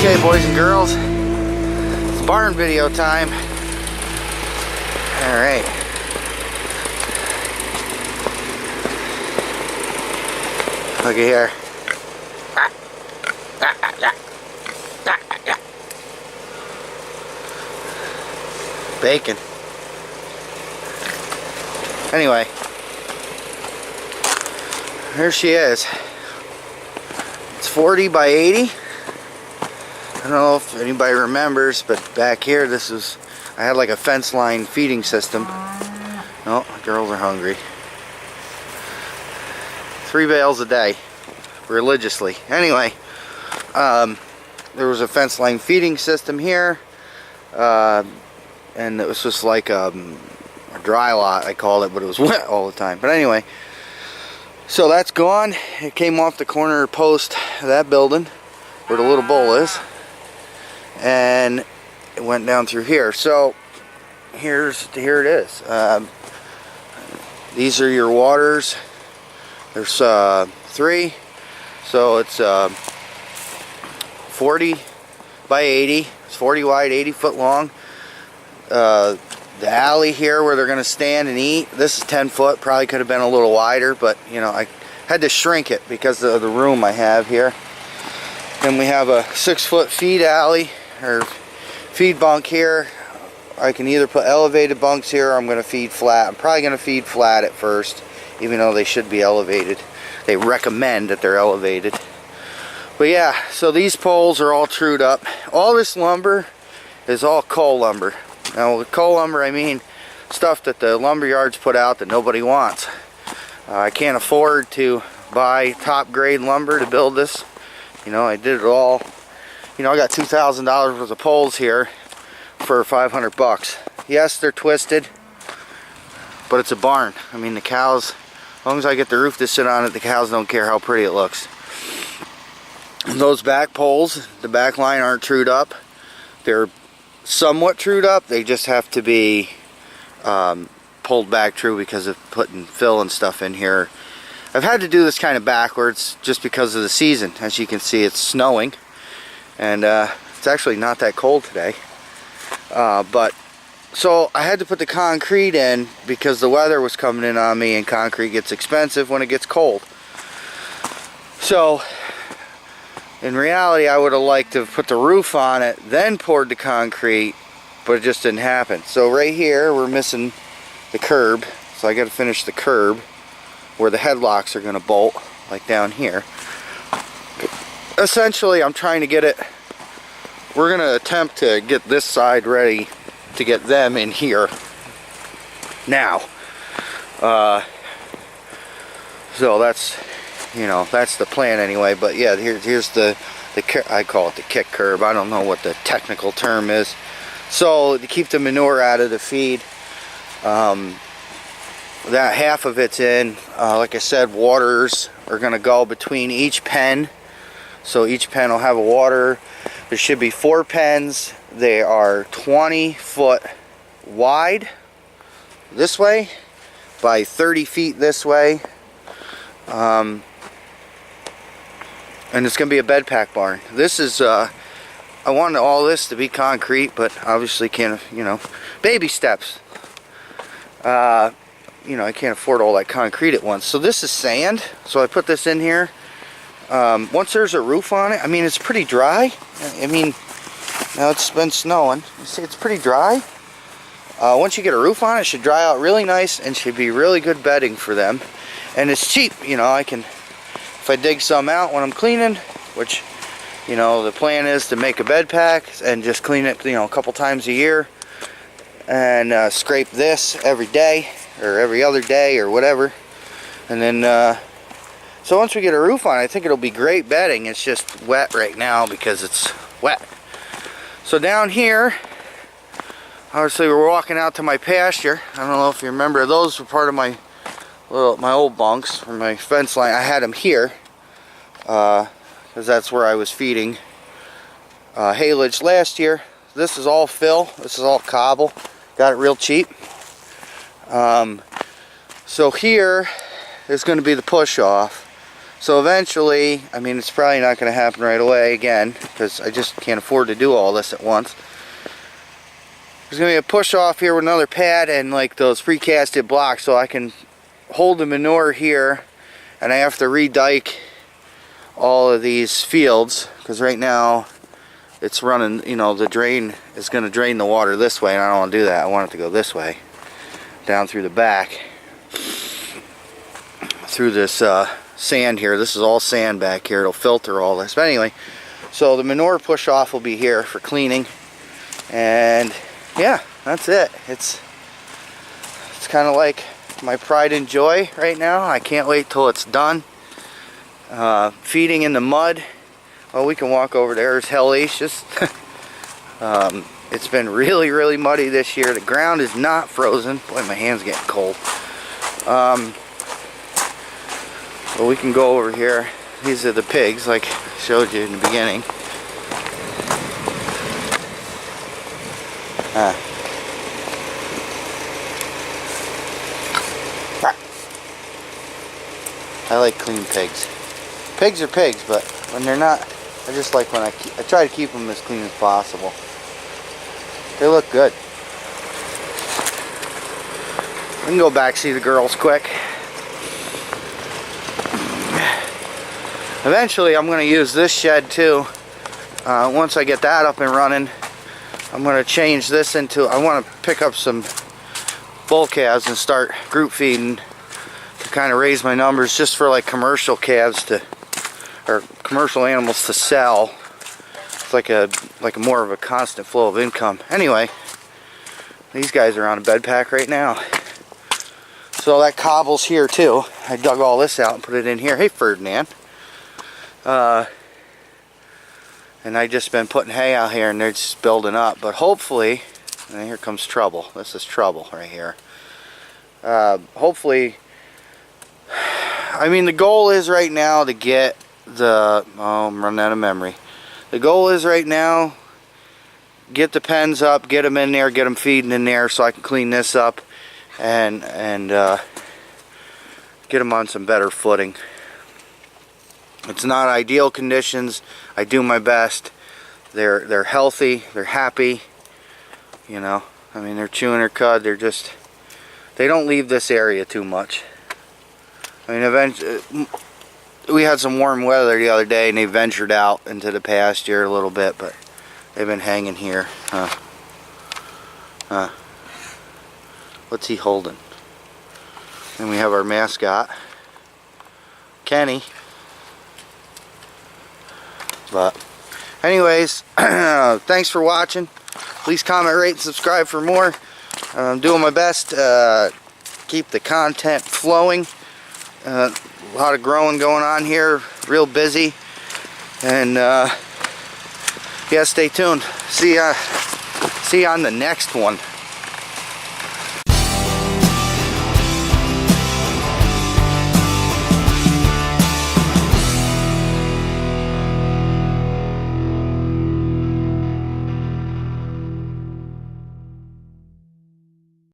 Okay, boys and girls, it's barn video time. Alright. Look at here. Bacon. Anyway, here she is. It's 40 by 80. I don't know if anybody remembers, but back here I had like a fence line feeding system. Oh, the girls are hungry. 3 bales a day, religiously. Anyway, there was a fence line feeding system here, and it was just like a dry lot, I called it, but it was wet all the time. But anyway, so that's gone. It came off the corner post of that building where the little bowl is, and it went down through here. So here it is. These are your waters. There's 3, so it's 40 by 80. It's 40 wide, 80 foot long. The alley here where they're going to stand and eat, this is 10 foot. Probably could have been a little wider, but you know, I had to shrink it because of the room I have here. Then we have a 6-foot feed alley or feed bunk here. I can either put elevated bunks here, or I'm going to feed flat. I'm probably going to feed flat at first, even though they should be elevated. They recommend that they're elevated. But yeah, so these poles are all trued up. All this lumber is all coal lumber. Now with coal lumber, I mean stuff that the lumber yards put out that nobody wants. I can't afford to buy top grade lumber to build this. You know, I did it all. You know, I got $2,000 worth of poles here for 500 bucks. Yes, they're twisted, but it's a barn. I mean, the cows, as long as I get the roof to sit on it, the cows don't care how pretty it looks. And those back poles, the back line aren't trued up. They're somewhat trued up. They just have to be pulled back true because of putting fill and stuff in here. I've had to do this kind of backwards just because of the season. As you can see, it's snowing, and it's actually not that cold today. But so I had to put the concrete in because the weather was coming in on me, and concrete gets expensive when it gets cold. So in reality, I would have liked to have put the roof on it, then poured the concrete, but it just didn't happen. So right here, we're missing the curb, so I got to finish the curb where the headlocks are going to bolt, like down here. Essentially, I'm trying to get it, we're going to attempt to get this side ready to get them in here now. So that's, you know, that's the plan anyway. But yeah, here's the I call it the kick curb. I don't know what the technical term is. So to keep the manure out of the feed, that half of it's in. Like I said, waters are going to go between each pen. So each pen will have a water. There should be 4 pens. They are 20 foot wide this way by 30 feet this way. And it's going to be a bed pack barn. This is, I wanted all this to be concrete, but obviously can't, you know, baby steps. You know, I can't afford all that concrete at once. So this is sand. So I put this in here. Once there's a roof on it, I mean, it's pretty dry. I mean, now it's been snowing. You see, it's pretty dry. Once you get a roof on it, it should dry out really nice and should be really good bedding for them. And it's cheap, you know. I can, if I dig some out when I'm cleaning, which, you know, the plan is to make a bed pack and just clean it, you know, a couple times a year, and scrape this every day or every other day or whatever. And then so once we get a roof on it, I think it'll be great bedding. It's just wet right now because it's wet. So down here, obviously we're walking out to my pasture. I don't know if you remember, those were part of my old bunks or my fence line. I had them here because that's where I was feeding haylage last year. This is all fill. This is all cobble. Got it real cheap. So here is going to be the push off. So eventually, I mean, it's probably not going to happen right away again, because I just can't afford to do all this at once. There's going to be a push off here with another pad and like those precasted blocks, so I can hold the manure here, and I have to re-dike all of these fields, because right now it's running, you know, the drain is going to drain the water this way, and I don't want to do that. I want it to go this way, down through the back, through this sand here. This is all sand back here. It'll filter all this. But anyway, so the manure push off will be here for cleaning, and yeah, that's it. It's kind of like my pride and joy right now. I can't wait till it's done. Feeding in the mud. Well, we can walk over there. There's hellacious. It's been really muddy this year. The ground is not frozen. Boy, my hand's getting cold. Well, we can go over here. These are the pigs, like I showed you in the beginning. I like clean pigs. Pigs are pigs, but when they're not, I just like when I try to keep them as clean as possible. They look good. We can go back see the girls quick. Eventually I'm going to use this shed too. Once I get that up and running, I'm going to change this into, I want to pick up some bull calves and start group feeding to kind of raise my numbers, just for like commercial calves to, or commercial animals to sell. It's like a more of a constant flow of income. Anyway, these guys are on a bed pack right now. So that cobble's here too. I dug all this out and put it in here. Hey Ferdinand. And I just been putting hay out here, and they're just building up. But hopefully, and here comes trouble. This is trouble right here. Hopefully, I mean, the goal is right now to get the, oh, I'm running out of memory. The goal is right now, get the pens up, get them in there, get them feeding in there, so I can clean this up and get them on some better footing. It's not ideal conditions. I do my best. They're healthy. They're happy. You know, I mean, they're chewing their cud. They're just, they don't leave this area too much. I mean, eventually, we had some warm weather the other day, and they ventured out into the pasture a little bit, but they've been hanging here. What's he holding? And we have our mascot, Kenny. But anyways, thanks for watching. Please comment, rate, and subscribe for more. I'm doing my best to keep the content flowing. A lot of growing going on here, real busy. And yeah, stay tuned. See ya on the next one.